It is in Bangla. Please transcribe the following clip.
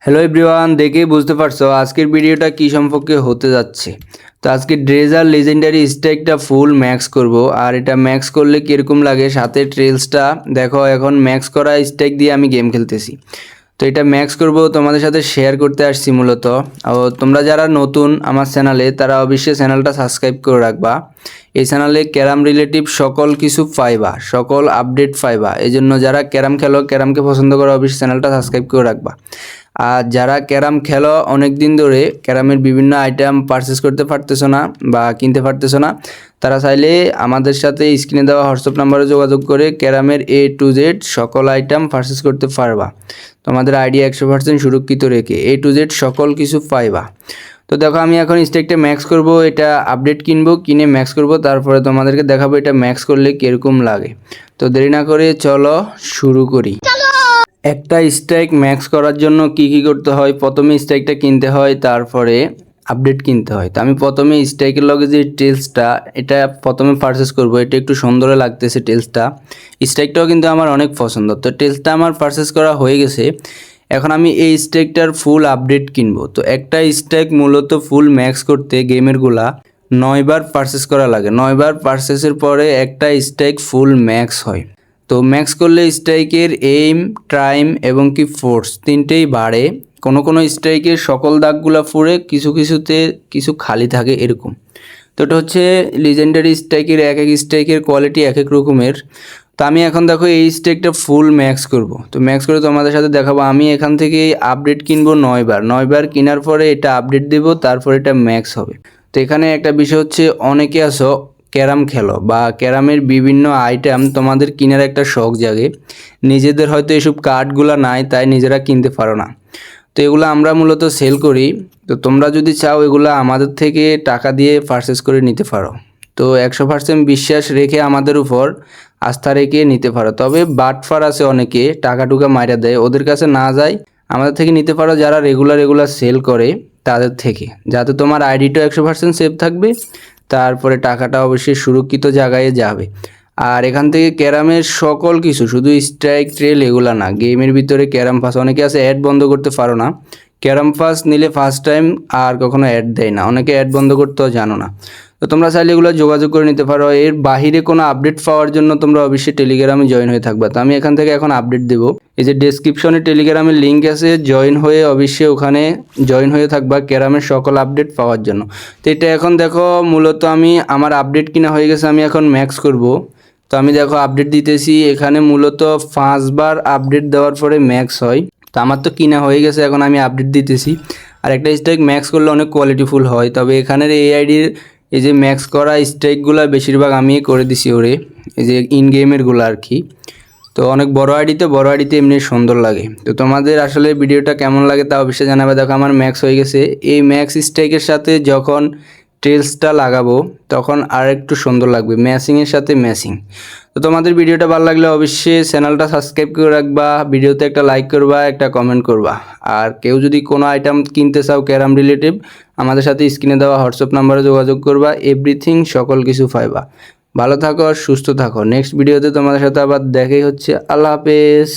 হ্যালো এভরিওয়ান, দেখেই বুঝতে পারছো আজকের ভিডিওটা কি সম্পর্কে হতে যাচ্ছে। তো আজকে ড্রেজার লেজেন্ডারি স্ট্যাকটা ফুল ম্যাক্স করব, আর এটা ম্যাক্স করলে কীরকম লাগে সাথে ট্রেলসটা দেখো। এখন ম্যাক্স করা স্ট্যাক দিয়ে আমি গেম খেলতেছি, তো এটা ম্যাক্স করব তোমাদের সাথে শেয়ার করতে আসছি মূলত। তোমরা যারা নতুন আমার চ্যানেলে তারা অবশ্যই চ্যানেলটা সাবস্ক্রাইব করে রাখবা। এই চ্যানেলে ক্যারাম রিলেটিভ সকল কিছু পাইবা, সকল আপডেট পাইবা। এই জন্য যারা ক্যারাম খেলো, ক্যারামকে পছন্দ করো, অবশ্যই চ্যানেলটা সাবস্ক্রাইব করে রাখবা। আর যারা ক্যারাম খেলো অনেক দিন ধরে, ক্যারামের বিভিন্ন আইটেম পারচেস করতে পারতেছো না বা কিনতে পারতেছো না, তারা চাইলে আমাদের সাথে স্ক্রিনে দেওয়া হোয়াটসঅ্যাপ নাম্বারে যোগাযোগ করে ক্যারামের A to Z সকল আইটেম পারচেস করতে পারবা। তোমাদের আইডি 100% সুরক্ষিত রেখে A to Z সকল কিছু পাইবা। তো দেখো আমি এখন স্ট্যাকটা ম্যাক্স করব, এটা আপডেট কিনবো, কিনে ম্যাক্স করব, তারপরে তোমাদেরকে দেখাবো এটা ম্যাক্স করলে কীরকম লাগে। তো দেরি না করে চলো শুরু করি। একটা স্ট্রাইক ম্যাক্স করার জন্য কি করতে হয়, প্রথমে স্ট্রাইকটা কিনতে হয়, তারপরে আপডেট কিনতে হয়। তো আমি প্রথমে স্ট্রাইকের লগে যে টেলসটা, এটা প্রথমে পারচেস করব। এটা একটু সুন্দর লাগতেছে টেলসটা, স্ট্রাইকটাও কিন্তু আমার অনেক পছন্দ। তো টেলসটা আমার পারচেস করা হয়ে গেছে। এখন আমি এই স্ট্রাইকটার ফুল আপডেট কিনবো। তো একটা স্ট্রাইক মূলত ফুল ম্যাক্স করতে গেমেরগুলা 9 বার পারচেস করা লাগে। 9 বার পারচেসের পরে একটা স্ট্রাইক ফুল ম্যাক্স হয়। তো ম্যাক্স করলে স্ট্রাইকের এইম, টাইম এবং কি ফোর্স তিনটেই বাড়ে। কোনো কোনো স্ট্রাইকের সকল দাগগুলো ফুরে, কিছু কিছুতে কিছু খালি থাকে এরকম। তো এটা হচ্ছে লিজেন্ডারি স্ট্রাইকের এক এক স্ট্রাইকের কোয়ালিটি এক এক রকমের। তো আমি এখন দেখো এই স্ট্রাইকটা ফুল ম্যাক্স করব। তো ম্যাক্স করে তোমাদের সাথে দেখাবো। আমি এখান থেকে আপডেট কিনবো 9 বার। 9 বার কেনার পরে এটা আপডেট দেব, তারপর এটা ম্যাক্স হবে। তো এখানে একটা বিষয় হচ্ছে, অনেকে আসো ক্যারাম খেলো বা ক্যারামের বিভিন্ন আইটেম তোমাদের কেনার একটা শখ জাগে, নিজেদের হয়তো এসব কার্ডগুলো নাই তাই নিজেরা কিনতে পারো না। তো এগুলো আমরা মূলত সেল করি। তো তোমরা যদি চাও এগুলো আমাদের থেকে টাকা দিয়ে পারচেস করে নিতে পারো। তো 100% বিশ্বাস রেখে আমাদের উপর আস্থা রেখে নিতে পারো। তবে বাটফার আছে অনেকে টাকা টুকা মাইরা দেয়, ওদের কাছে না যায়, আমাদের থেকে নিতে পারো যারা রেগুলার সেল করে তাদের থেকে, যাতে তোমার আইডিটাও 100% সেফ থাকবে, তারপরে টাকাটা অবশ্যই সুরক্ষিত জায়গায় যাবে। আর এখান থেকে ক্যারামের সকল কিছু, শুধু স্ট্রাইক ট্রেল এগুলা না, গেমের ভিতরে ক্যারাম পাস, অনেকে আছে অ্যাড বন্ধ করতে পারো না। ক্যারাম পাস নিলে ফার্স্ট টাইম আর কখনো অ্যাড দেয় না, অনেকে অ্যাড বন্ধ করতেও জানো না। তো তোমরা চাইলে এগুলো যোগাযোগ করে নিতে পারো। এর বাহিরে কোনো আপডেট পাওয়ার জন্য তোমরা অবশ্যই টেলিগ্রামে জয়েন হয়ে থাকবে। তো আমি এখান থেকে এখন আপডেট দেবো। এই যে ডেসক্রিপশনে টেলিগ্রামের লিঙ্ক আছে, জয়েন হয়ে অবশ্যই ওখানে জয়েন হয়ে থাকবা ক্যারামের সকল আপডেট পাওয়ার জন্য। তো এটা এখন দেখো মূলত আমার আপডেট কিনা হয়ে গেছে, আমি এখন ম্যাক্স করব। তো আমি দেখো আপডেট দিতেছি, এখানে মূলত 5 বার আপডেট দেওয়ার পরে ম্যাক্স হয়। তো আমার তো কিনা হয়ে গেছে, এখন আমি আপডেট দিতেছি। আর একটা স্ট্রাইক ম্যাক্স করলে অনেক কোয়ালিটিফুল হয়। তবে এখানের এই আইডির এই যে ম্যাক্স করা স্ট্রাইকগুলো বেশিরভাগ আমি করে দিছি ওরে, এই যে ইন গেমেরগুলো আর কি। তো অনেক বড় আইডিতে এমনি সুন্দর লাগে। তো তোমাদের আসলে ভিডিওটা কেমন লাগে তা অবশ্যই জানাবে। দেখো আমার ম্যাক্স হয়ে গেছে। এই ম্যাক্স স্ট্রাইকের সাথে যখন ট্রেলসটা লাগাবো তখন আর একটু সুন্দর লাগবে, ম্যাচিংয়ের সাথে ম্যাচিং। তো তোমাদের ভিডিওটা ভালো লাগলে অবশ্যই চ্যানেলটা সাবস্ক্রাইব করে রাখবা, ভিডিওতে একটা লাইক করবা, একটা কমেন্ট করবা। আর কেউ যদি কোনো আইটেম কিনতে চাও ক্যারাম রিলেটিভ, আমাদের সাথে স্ক্রিনে দেওয়া হোয়াটসঅ্যাপ নাম্বারে যোগাযোগ করবা, এভরিথিং সকল কিছু পাইবা। ভালো থাকো আর সুস্থ থাকো। নেক্সট ভিডিওতে তোমাদের সাথে আবার দেখাই হচ্ছে। আল্লাহ হাফেজ।